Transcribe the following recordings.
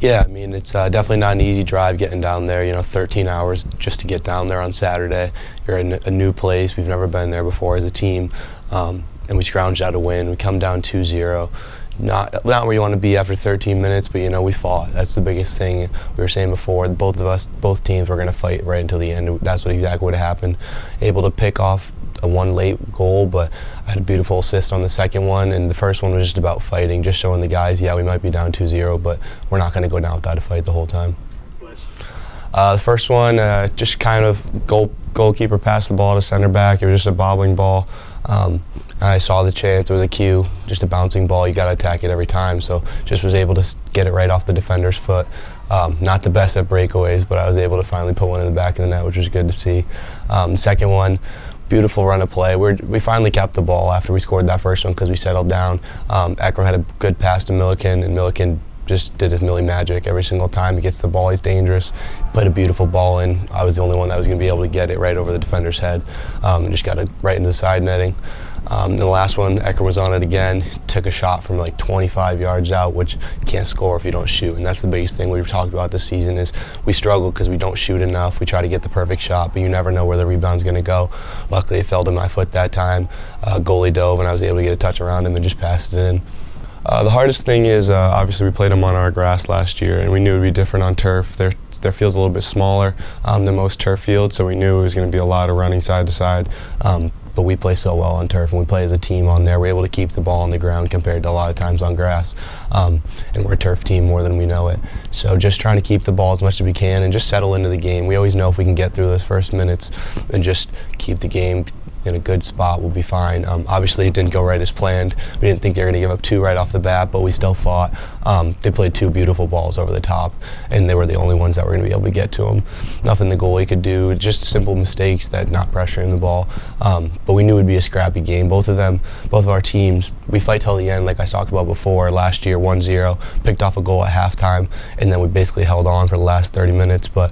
Yeah, I mean, it's definitely not an easy drive getting down there. 13 hours just to get down there on Saturday. You're in a new place. We've never been there before as a team, and we scrounged out a win. We come down 2-0. Not where you want to be after 13 minutes, but we fought. That's the biggest thing. We were saying before, both teams were going to fight right until the end. That's exactly what happened. Able to pick off a one late goal, but I had a beautiful assist on the second one, and the first one was just about fighting, just showing the guys, yeah, we might be down 2-0, but we're not going to go down without a fight the whole time. The first one, just kind of goalkeeper passed the ball to center back. It was just a bobbling ball. I saw the chance. It was a cue, just a bouncing ball. You got to attack it every time. So just was able to get it right off the defender's foot. Not the best at breakaways, but I was able to finally put one in the back of the net, which was good to see. The second one, beautiful run of play. We finally kept the ball after we scored that first one because we settled down. Ekram had a good pass to Milliken, and Milliken just did his Millie magic every single time. He gets the ball, he's dangerous. Put a beautiful ball in. I was the only one that was going to be able to get it right over the defender's head, and just got it right into the side netting. And the last one, Ekram was on it again, took a shot from like 25 yards out, which you can't score if you don't shoot. And that's the biggest thing we've talked about this season is we struggle because we don't shoot enough. We try to get the perfect shot, but you never know where the rebound's going to go. Luckily, it fell to my foot that time. Goalie dove, and I was able to get a touch around him and just passed it in. The hardest thing is obviously we played them on our grass last year, and we knew it would be different on turf. Their field's a little bit smaller than most turf fields, so we knew it was going to be a lot of running side to side. But we play so well on turf, and we play as a team on there. We're able to keep the ball on the ground compared to a lot of times on grass. And we're a turf team more than we know it. So just trying to keep the ball as much as we can and just settle into the game. We always know if we can get through those first minutes and just keep the game in a good spot, we'll be fine. Obviously, it didn't go right as planned. We didn't think they were going to give up two right off the bat, but we still fought. They played two beautiful balls over the top, and they were the only ones that were going to be able to get to them. Nothing the goalie could do, just simple mistakes that not pressuring the ball. But we knew it would be a scrappy game. Both of our teams, we fight till the end, like I talked about before. Last year, 1-0, picked off a goal at halftime, and then we basically held on for the last 30 minutes. But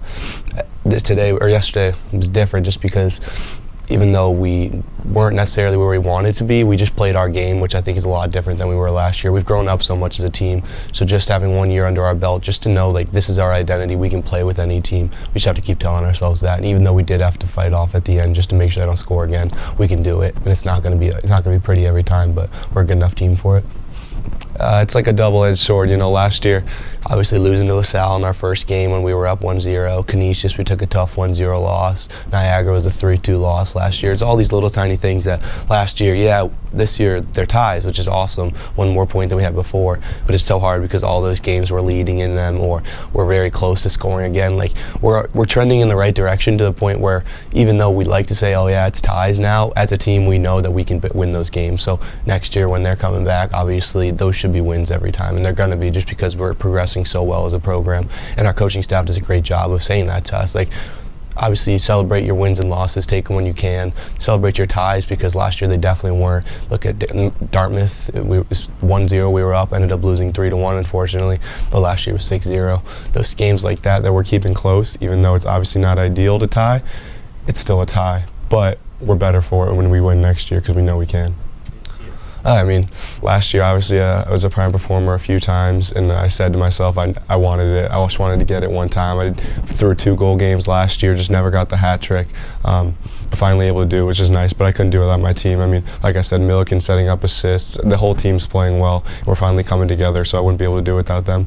yesterday, it was different just because even though we weren't necessarily where we wanted to be, we just played our game, which I think is a lot different than we were last year. We've grown up so much as a team, so just having 1 year under our belt, just to know like this is our identity, we can play with any team. We just have to keep telling ourselves that. And even though we did have to fight off at the end just to make sure they don't score again, we can do it. And it's not going to be pretty every time, but we're a good enough team for it. It's like a double-edged sword. Last year, obviously losing to LaSalle in our first game when we were up 1-0. Canisius, we took a tough 1-0 loss. Niagara was a 3-2 loss last year. It's all these little tiny things that last year, this year they're ties, which is awesome. One more point than we had before. But it's so hard because all those games we're leading in them or we're very close to scoring again. Like we're trending in the right direction to the point where even though we'd like to say, oh yeah, it's ties now, as a team we know that we can win those games. So next year when they're coming back, obviously those should be wins every time, and they're going to be just because we're progressing so well as a program, and our coaching staff does a great job of saying that to us. Like, obviously, celebrate your wins and losses, take them when you can. Celebrate your ties because last year they definitely weren't. Look at Dartmouth, it was 1-0, we were up, ended up losing 3-1, unfortunately, but last year was 6-0. Those games like that we're keeping close, even though it's obviously not ideal to tie, it's still a tie, but we're better for it when we win next year because we know we can. Last year, obviously, I was a prime performer a few times, and I said to myself, I wanted it. I just wanted to get it one time. I threw 2 goal games last year, just never got the hat trick. But finally able to do it, which is nice, but I couldn't do it without my team. Like I said, Milliken setting up assists, the whole team's playing well. We're finally coming together, so I wouldn't be able to do it without them.